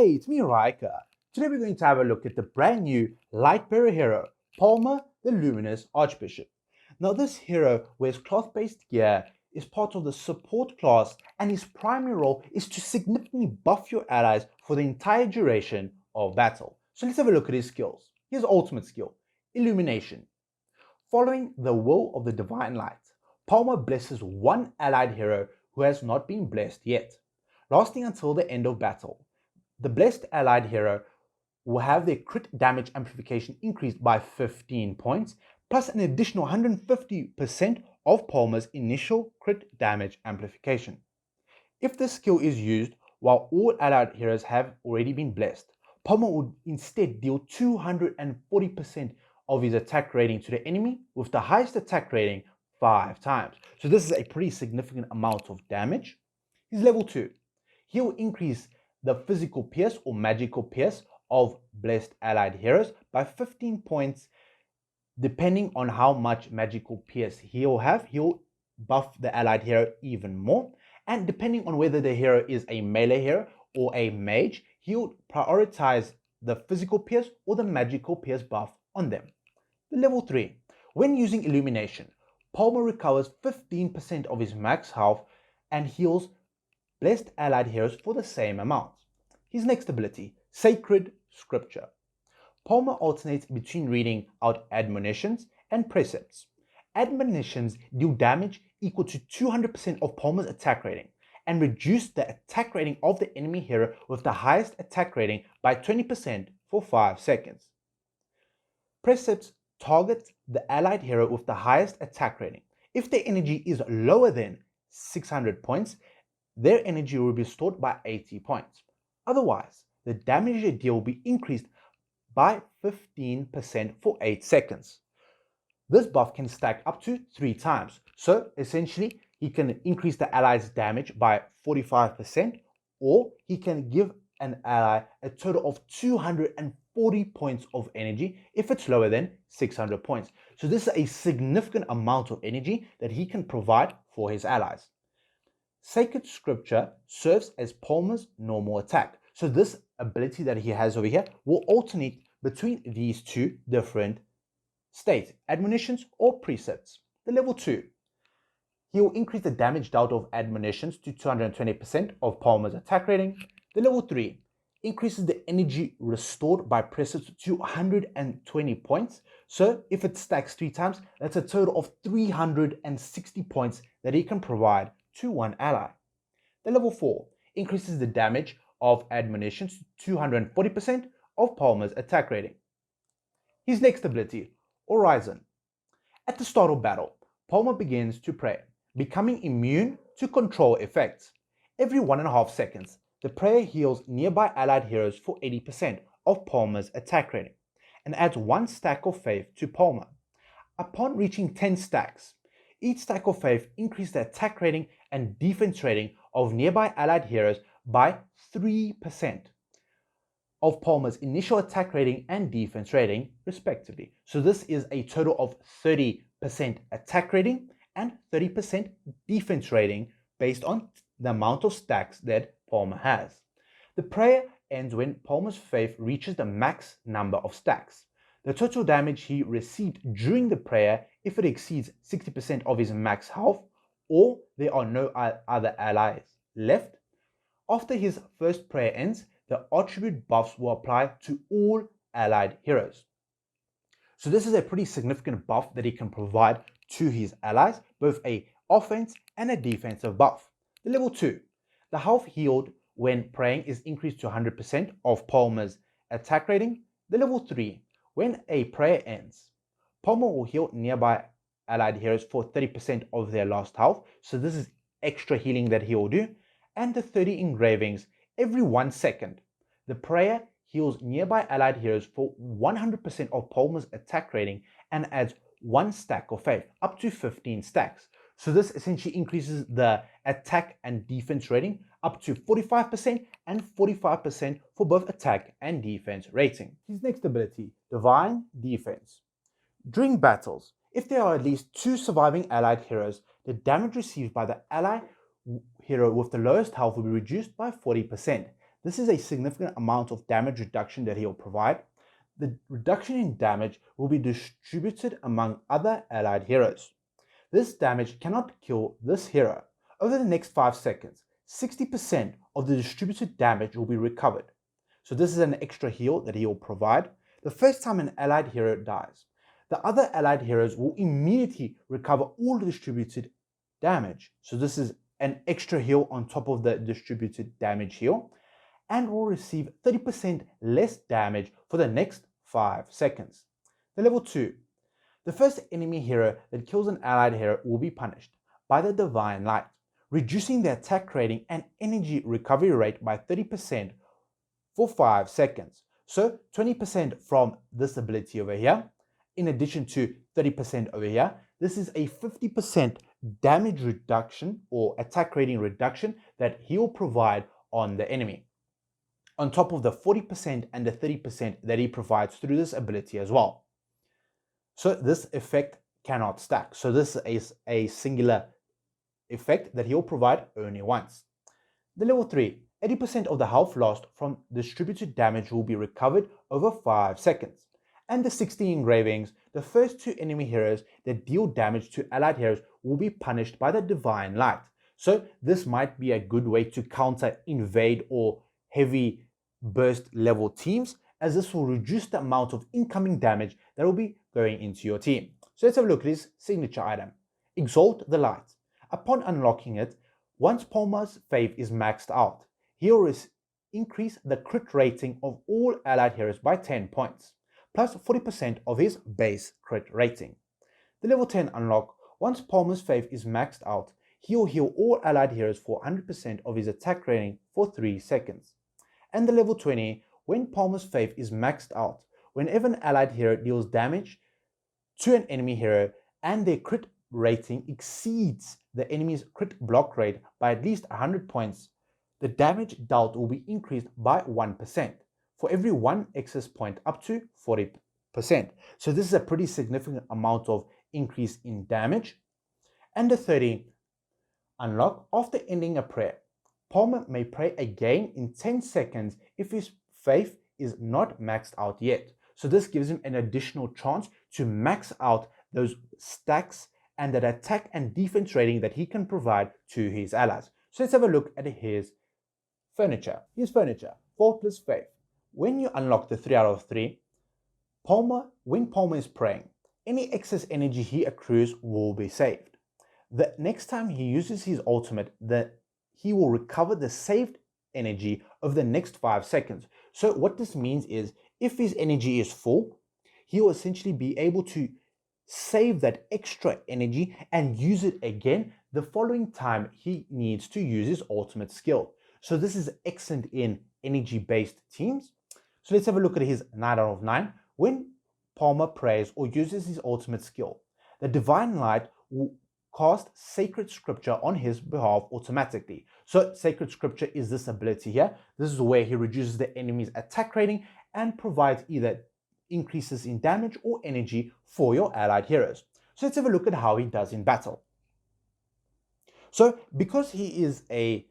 Hey, it's me, Raika. Today we're going to have a look at the brand new Lightbearer hero, Palmer the Luminous Archbishop. Now this hero wears cloth-based gear, is part of the support class, and his primary role is to significantly buff your allies for the entire duration of battle. So let's have a look at his skills. His ultimate skill, Illumination. Following the will of the Divine Light, Palmer blesses one allied hero who has not been blessed yet, lasting until the end of battle. The blessed allied hero will have their crit damage amplification increased by 15 points, plus an additional 150% of Palmer's initial crit damage amplification. If this skill is used while all allied heroes have already been blessed, Palmer would instead deal 240% of his attack rating to the enemy, with the highest attack rating 5 times. So this is a pretty significant amount of damage. He's level 2. He will increase the physical pierce or magical pierce of blessed allied heroes by 15 points. Depending on how much magical pierce he'll have, he'll buff the allied hero even more. And depending on whether the hero is a melee hero or a mage, he'll prioritize the physical pierce or the magical pierce buff on them. The level 3. When using Illumination, Palmer recovers 15% of his max health and heals blessed allied heroes for the same amount. His next ability, Sacred Scripture. Palmer alternates between reading out admonitions and precepts. Admonitions deal damage equal to 200% of Palmer's attack rating and reduce the attack rating of the enemy hero with the highest attack rating by 20% for 5 seconds. Precepts target the allied hero with the highest attack rating. If their energy is lower than 600 points, their energy will be restored by 80 points. Otherwise, the damage they deal will be increased by 15% for 8 seconds. This buff can stack up to 3 times. So essentially, he can increase the ally's damage by 45%, or he can give an ally a total of 240 points of energy if it's lower than 600 points. So this is a significant amount of energy that he can provide for his allies. Sacred Scripture serves as Palmer's normal attack. So this ability that he has over here will alternate between these two different states, admonitions or precepts. The level 2. He will increase the damage dealt of admonitions to 220% of Palmer's attack rating. The level 3 increases the energy restored by precepts to 120 points. So if it stacks 3 times, that's a total of 360 points that he can provide to one ally. The level 4 increases the damage of admonitions to 240% of Palmer's attack rating. His next ability, Horizon. At the start of battle, Palmer begins to pray, becoming immune to control effects. Every 1.5 seconds, the prayer heals nearby allied heroes for 80% of Palmer's attack rating and adds 1 stack of faith to Palmer. Upon reaching 10 stacks, each stack of faith increases the attack rating and defense rating of nearby allied heroes by 3% of Palmer's initial attack rating and defense rating, respectively. So this is a total of 30% attack rating and 30% defense rating based on the amount of stacks that Palmer has. The prayer ends when Palmer's faith reaches the max number of stacks. The total damage he received during the prayer, if it exceeds 60% of his max health, or there are no other allies left. After his first prayer ends, the attribute buffs will apply to all allied heroes. So this is a pretty significant buff that he can provide to his allies, both an offense and a defensive buff. The level 2, the health healed when praying is increased to 100% of Palmer's attack rating. The level 3, when a prayer ends, Palmer will heal nearby allied heroes for 30% of their lost health. So this is extra healing that he will do. And the 30 engravings every 1 second. The prayer heals nearby allied heroes for 100% of Palmer's attack rating and adds 1 stack of faith, up to 15 stacks. So this essentially increases the attack and defense rating up to 45% and 45% for both attack and defense rating. His next ability, Divine Defense. During battles, if there are at least 2 surviving allied heroes, the damage received by the ally hero with the lowest health will be reduced by 40%. This is a significant amount of damage reduction that he'll provide. The reduction in damage will be distributed among other allied heroes. This damage cannot kill this hero. Over the next 5 seconds, 60% of the distributed damage will be recovered. So this is an extra heal that he will provide. The first time an allied hero dies, the other allied heroes will immediately recover all the distributed damage. So this is an extra heal on top of the distributed damage heal, and will receive 30% less damage for the next 5 seconds. The level 2. The first enemy hero that kills an allied hero will be punished by the Divine Light, reducing the attack rating and energy recovery rate by 30% for 5 seconds. So 20% from this ability over here, in addition to 30% over here. This is a 50% damage reduction or attack rating reduction that he will provide on the enemy, on top of the 40% and the 30% that he provides through this ability as well. So this effect cannot stack. So this is a singular effect that he'll provide only once. The level 3, 80% of the health lost from distributed damage will be recovered over 5 seconds. And the 60 engravings, the first 2 enemy heroes that deal damage to allied heroes will be punished by the Divine Light. So this might be a good way to counter invade or heavy burst level teams, as this will reduce the amount of incoming damage that will be going into your team. So let's have a look at his signature item, Exalt the Light. Upon unlocking it, once Palmer's Faith is maxed out, he'll increase the crit rating of all allied heroes by 10 points, plus 40% of his base crit rating. The level 10 unlock, once Palmer's Faith is maxed out, he'll heal all allied heroes for 100% of his attack rating for 3 seconds. And the level 20, when Palmer's Faith is maxed out, whenever an allied hero deals damage to an enemy hero and their crit rating exceeds the enemy's crit block rate by at least 100 points, the damage dealt will be increased by 1% for every 1 excess point up to 40%. So this is a pretty significant amount of increase in damage. And the 30 unlock, after ending a prayer, Palmer may pray again in 10 seconds if his faith is not maxed out yet. So this gives him an additional chance to max out those stacks and that attack and defense rating that he can provide to his allies. So let's have a look at his furniture. His furniture, Faultless Faith. When you unlock the 3 out of 3, when Palmer is praying, any excess energy he accrues will be saved. The next time he uses his ultimate, he will recover the saved energy over the next 5 seconds. So what this means is, if his energy is full, he will essentially be able to save that extra energy and use it again the following time he needs to use his ultimate skill. So this is excellent in energy-based teams. So let's have a look at his 9 out of 9. When Palmer prays or uses his ultimate skill, the Divine Light will cast Sacred Scripture on his behalf automatically. So Sacred Scripture is this ability here. This is where he reduces the enemy's attack rating and provides either increases in damage or energy for your allied heroes. So let's have a look at how he does in battle. So because he is a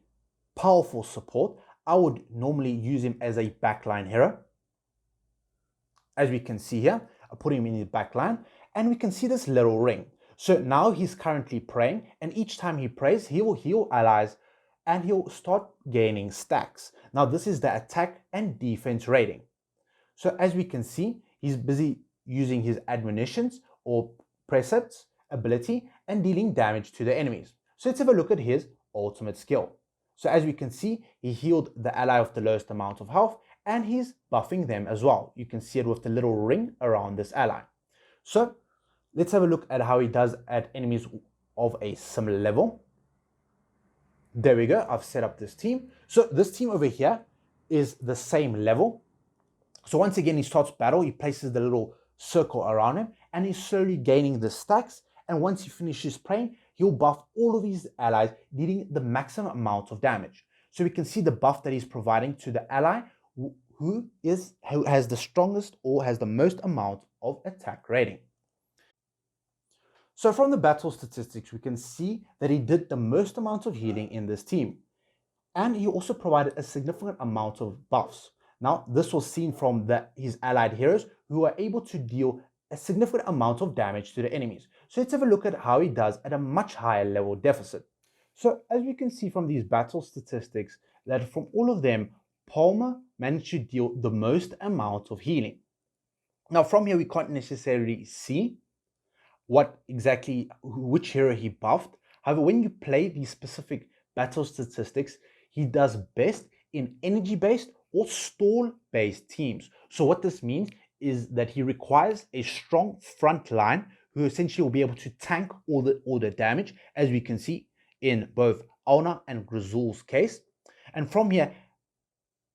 powerful support, I would normally use him as a backline hero. As we can see here, I put him in the backline and we can see this little ring. So now he's currently praying, and each time he prays, he will heal allies and he'll start gaining stacks. Now this is the attack and defense rating. So as we can see, he's busy using his admonitions or precepts ability and dealing damage to the enemies. So let's have a look at his ultimate skill. So as we can see, he healed the ally of the lowest amount of health and he's buffing them as well. You can see it with the little ring around this ally. So let's have a look at how he does at enemies of a similar level. There we go. I've set up this team. So this team over here is the same level. So once again, he starts battle. He places the little circle around him and he's slowly gaining the stacks. And once he finishes praying, he'll buff all of his allies, dealing the maximum amount of damage. So we can see the buff that he's providing to the ally who has the strongest or has the most amount of attack rating. So from the battle statistics, we can see that he did the most amount of healing in this team. And he also provided a significant amount of buffs. Now, this was seen from his allied heroes who were able to deal a significant amount of damage to the enemies. So let's have a look at how he does at a much higher level deficit. So as we can see from these battle statistics, that from all of them, Palmer managed to deal the most amount of healing. Now from here, we can't necessarily see which hero he buffed. However, when you play these specific battle statistics, he does best in energy-based or stall-based teams. So what this means is that he requires a strong front line who essentially will be able to tank all the damage, as we can see in both Auna and Grizzle's case. And from here,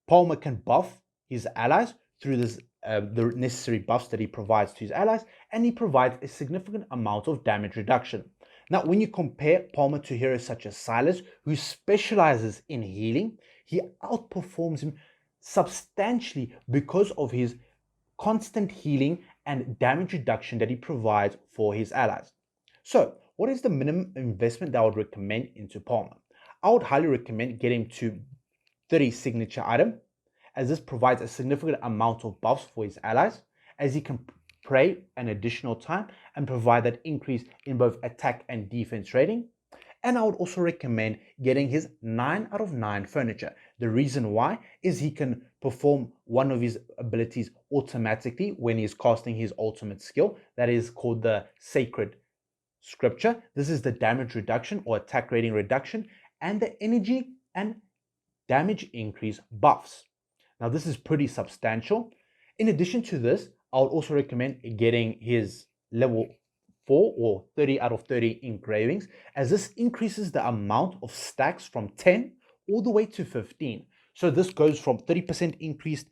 Palmer can buff his allies through the necessary buffs that he provides to his allies, and he provides a significant amount of damage reduction. Now, when you compare Palmer to heroes such as Silas, who specializes in healing, he outperforms him substantially because of his constant healing and damage reduction that he provides for his allies. So, what is the minimum investment that I would recommend into Palmer? I would highly recommend getting to 30 signature item, as this provides a significant amount of buffs for his allies, as he can pray an additional time and provide that increase in both attack and defense rating. And I would also recommend getting his 9 out of 9 furniture. The reason why is he can perform one of his abilities automatically when he's casting his ultimate skill, that is called the Sacred Scripture. This is the damage reduction or attack rating reduction, and the energy and damage increase buffs. Now this is pretty substantial. In addition to this, I would also recommend getting his level 4 or 30 out of 30 engravings, as this increases the amount of stacks from 10 all the way to 15. So this goes from 30% increased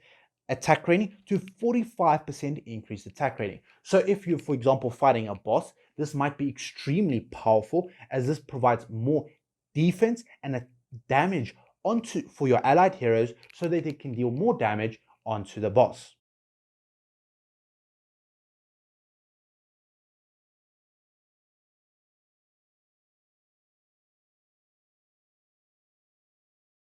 attack rating to 45% increased attack rating. So if you're, for example, fighting a boss, this might be extremely powerful, as this provides more defense and damage for your allied heroes, so that they can deal more damage onto the boss.